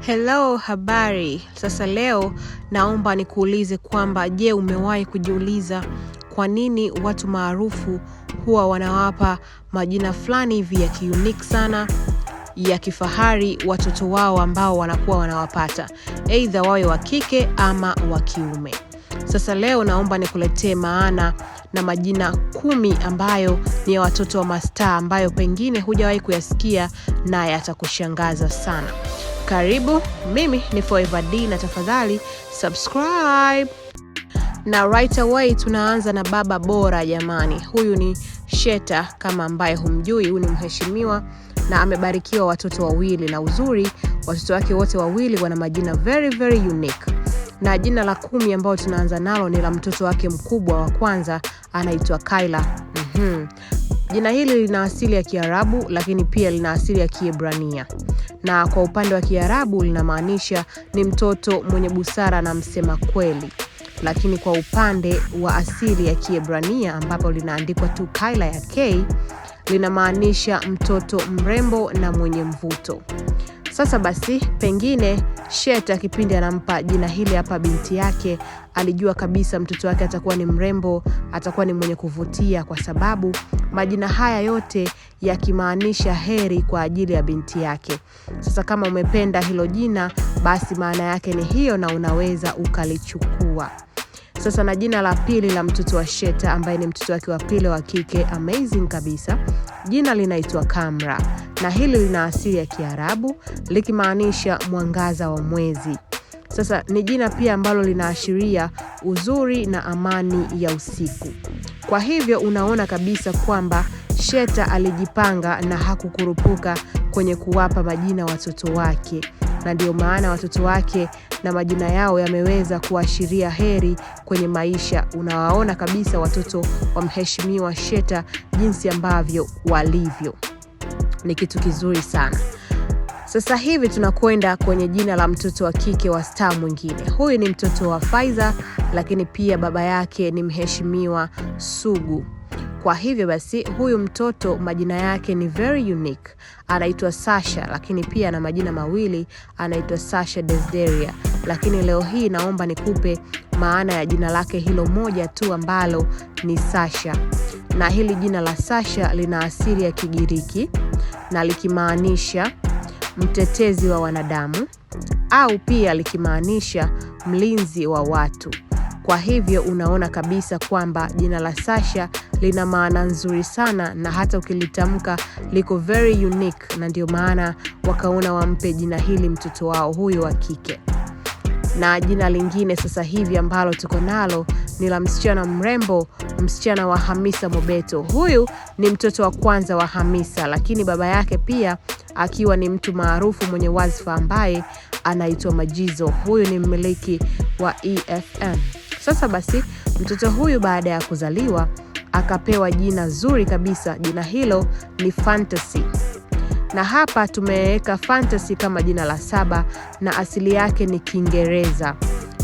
Hello, habari. Sasa leo naomba nikuulize kwamba je, umewahi kujiuliza kwa nini watu maarufu huwa wanawapa majina fulani hivi ya unique sana ya kifahari watoto wao ambao wanakuwa wanawapata, either wawe wa kike ama wa kiume. Sasa leo naomba nikuletee maana na majina 10 ambayo ni ya watoto wa mastaa ambayo pengine hujawahi kuyasikia na yatakushangaza sana. Karibu, mimi ni Forever D na tafadhali subscribe. Na right away tunaanza na baba bora jamani. Huyu ni Sheta, kama ambaye humjui, huyu ni mheshimiwa na amebarikiwa watoto wawili, na uzuri watoto wake wote wawili wana majina very unique. Na jina la 10 ambao tunaanza nalo ni la mtoto wake mkubwa wa kwanza, anaitwa Kyla. Jina hili lina asili ya Kiarabu lakini pia lina asili ya Kiebrania. Na kwa upande wa Kiarabu linamaanisha ni mtoto mwenye busara na msema kweli. Lakini kwa upande wa asili ya Kiebrania ambapo linaandikwa tu Kyla ya K, linamaanisha mtoto mrembo na mwenye mvuto. Sasa basi, pengine Sheta kipindi anampa jina hili hapa binti yake alijua kabisa mtoto wake atakuwa ni mrembo, atakuwa ni mwenye kuvutia, kwa sababu majina haya yote yakimaanisha heri kwa ajili ya binti yake. Sasa kama umependa hilo jina, basi maana yake ni hiyo na unaweza ukalichukua. Sasa na jina la pili la mtoto wa Sheta ambaye ni mtoto wake wa pili wa kike, amazing kabisa, jina linaitwa Kamra, na hili lina asili ya Kiarabu likimaanisha mwangaza wa mwezi. Sasa ni jina pia ambalo linaashiria uzuri na amani ya usiku. Kwa hivyo unaona kabisa kwamba Sheta alijipanga na hakukurupuka kwenye kuwapa majina watoto wake, na ndio maana watoto wake na majina yao yameweza kuashiria heri kwenye maisha. Unawaona kabisa watoto wa mheshimiwa Sheta jinsi ambavyo walivyo. Ni kitu kizuri sana. Sasa hivi tunakwenda kwenye jina la mtoto wa kike wa star mwingine. Huyu ni mtoto wa Faiza, lakini pia baba yake ni mheshimiwa Sugu. Kwa hivyo basi, huyu mtoto majina yake ni very unique. Anaitwa Sasha, lakini pia ana majina mawili, anaitwa Sasha Desderia. Lakini leo hii naomba nikupe maana ya jina lake hilo moja tu ambalo ni Sasha. Na hili jina la Sasha lina asili ya Kigiriki na likimaanisha mtetezi wa wanadamu, au pia likimaanisha mlinzi wa watu. Kwa hivyo unaona kabisa kwamba jina la Sasha lina maana nzuri sana, na hata ukilitamka liko very unique, na ndio maana wakaona wampe jina hili mtoto wao huyu wa kike. Na jina lingine sasa hivi ambalo tuko nalo ni la msichana mrembo, msichana wa Hamisa Mobeto. Huyu ni mtoto wa kwanza wa Hamisa, lakini baba yake pia akiwa ni mtu maarufu mwenye wazifa ambaye anaitwa Majizo. Huyu ni mmiliki wa EFN. Sasa basi, mtoto huyu baada ya kuzaliwa akapewa jina zuri kabisa. Jina hilo ni Fantasy. Na hapa tumeweka Fantasy kama jina la 7 na asili yake ni Kiingereza.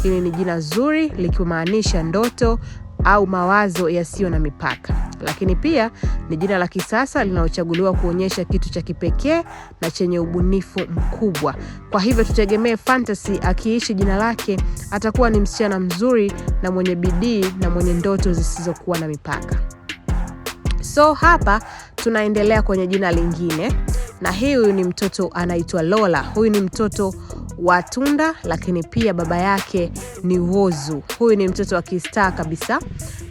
Hili ni jina zuri likimaanisha ndoto au mawazo yasiyo na mipaka. Lakini pia ni jina la kisasa linalochaguliwa kuonyesha kitu cha kipekee na chenye ubunifu mkubwa. Kwa hivyo tutegemee Fantasy akiishi jina lake atakuwa ni msichana mzuri na mwenye bidii na mwenye ndoto zisizokuwa na mipaka. So hapa tunaendelea kwenye jina lingine, na huyu ni mtoto anaitwa Lola. Huyu ni mtoto wa Tunda, lakini pia baba yake ni Wozu. Huyu ni mtoto wa kistar kabisa,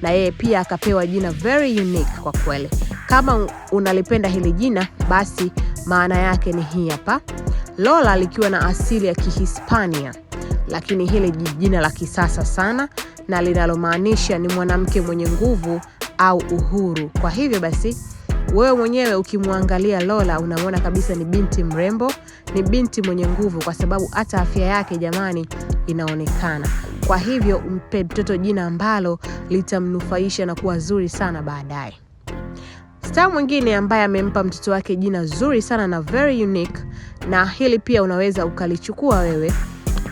na yeye pia akapewa jina very unique kwa kweli. Kama unalipenda hili jina, basi maana yake ni hii hapa. Lola likiwa na asili ya Kihispania, lakini hili jina la kisasa sana na linalomaanisha ni mwanamke mwenye nguvu au uhuru. Kwa hivyo basi, wewe mwenyewe ukimwangalia Lola unamwona kabisa ni binti mrembo, ni binti mwenye nguvu, kwa sababu hata afya yake jamani inaonekana. Kwa hivyo mpe mtoto jina ambalo litamnufaisha na kuwa zuri sana baadaye. Star mwingine ambaye amempa mtoto wake jina zuri sana na very unique, na hili pia unaweza ukalichukua wewe.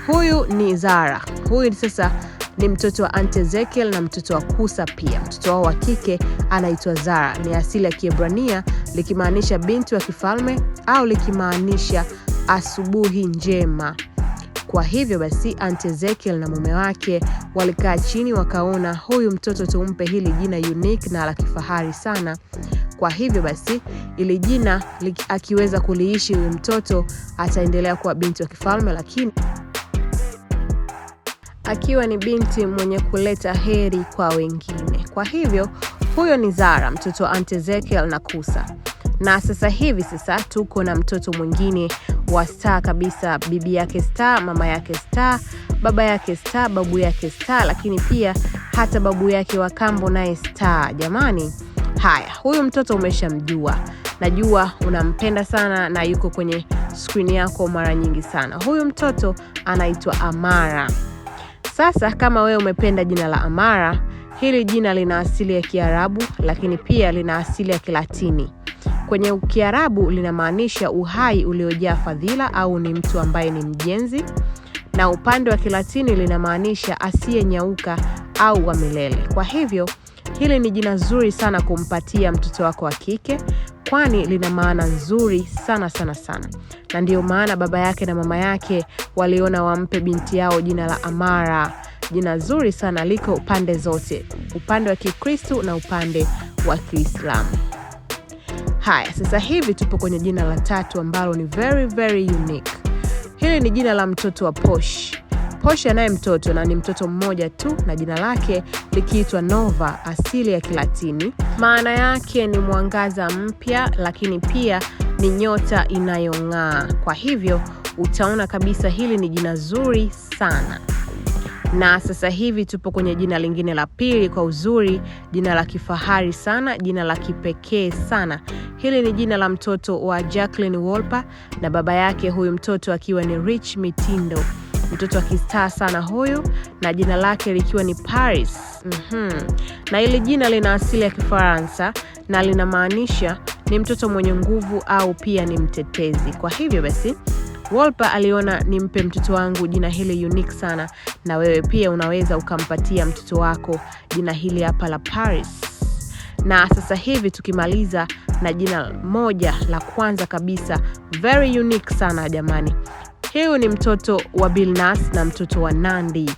Huyu ni Zara. Huyu sasa ni mtoto wa Aunt Ezekiel na mtoto wa Kusa pia. Mtoto wao wa kike anaitwa Zara. Ni asili ya Kiebrania likimaanisha binti wa kifalme au likimaanisha asubuhi njema. Kwa hivyo basi Aunt Ezekiel na mume wake walikaa chini wakaona huyu mtoto tumpe hili jina unique na la kifahari sana. Kwa hivyo basi ili jina akiweza kuliishi huyu mtoto ataendelea kuwa binti wa kifalme, lakini akiwa ni binti mwenye kuleta heri kwa wengine. Kwa hivyo huyo ni Zara, mtoto wa Aunt Ezekiel na Kusa. Na sasa hivi tuko na mtoto mwingine wa star kabisa, bibi yake star, mama yake star, baba yake star, babu yake star, lakini pia hata babu yake wa kambo naye star. Jamani, haya, huyu mtoto umeshamjua. Najua unampenda sana na yuko kwenye screen yako mara nyingi sana. Huyu mtoto anaitwa Amara. Sasa kama wewe umependa jina la Amara, hili jina lina asili ya Kiarabu lakini pia lina asili ya Kilatini. Kwenye Kiarabu linamaanisha uhai uliojaa fadhila au ni mtu ambaye ni mjenzi, na upande wa Kilatini linamaanisha asiyenyauka au wa milele. Kwa hivyo hili ni jina zuri sana kumpatia mtoto wako wa kike, kwani lina maana nzuri sana sana sana. Na ndio maana baba yake na mama yake waliona wampe binti yao jina la Amara. Jina zuri sana, liko upande zote, upande wa Kikristo na upande wa Kiislamu. Haya, sasa hivi tupo kwenye jina la tatu ambalo ni very very unique. Hili ni jina la mtoto wa Posh. Posh anaye mtoto na ni mtoto mmoja tu, na jina lake likiitwa Nova, asili ya Kilatini. Maana yake ni mwangaza mpya, lakini pia ni nyota inayong'aa. Kwa hivyo utaona kabisa hili ni jina zuri sana. Na sasa hivi tupo kwenye jina lingine la pili kwa uzuri, jina la kifahari sana, jina la kipekee sana. Hili ni jina la mtoto wa Jacqueline Wolper na baba yake huyu mtoto akiwa ni Rich Mitindo. Mtoto wa kistar sana huyu, na jina lake likiwa ni Paris. Na hili jina lina asili ya Kifaransa na linamaanisha ni mtoto mwenye nguvu au pia ni mtetezi. Kwa hivyo basi Wolper aliona nimpe mtoto wangu jina hili unique sana, na wewe pia unaweza ukampatia mtoto wako jina hili hapa la Paris. Na sasa hivi tukimaliza na jina moja la kwanza kabisa, very unique sana jamani. Huyu ni mtoto wa Billnass na mtoto wa Nandy.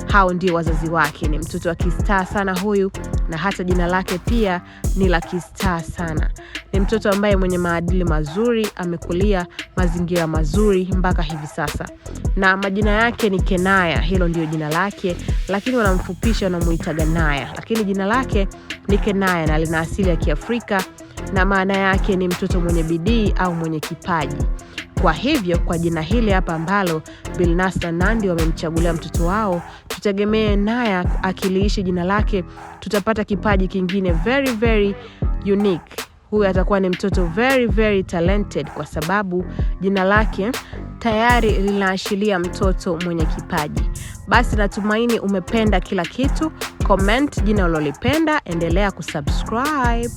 Hao ndio wazazi wake. Ni mtoto wa kistar sana huyu, na hata jina lake pia ni la kistar sana. Ni mtoto ambaye mwenye maadili mazuri, amekulia mazingira mazuri mpaka hivi sasa. Na majina yake ni Kenaya, hilo ndio jina lake, lakini wanamfupisha na muita Ganaya. Lakini jina lake ni Kenaya na lina asili ya Kiafrika, na maana yake ni mtoto mwenye bidii au mwenye kipaji. Kwa hivyo kwa jina hili hapa ambalo Billnass na Nandy wamemchagulia mtoto wao, tutegemee naye akiliishi jina lake tutapata kipaji kingine very very unique. Huyu atakuwa ni mtoto very very talented, kwa sababu jina lake tayari linaashiria mtoto mwenye kipaji. Basi natumaini umependa kila kitu. Comment jina ulilopenda, endelea kusubscribe.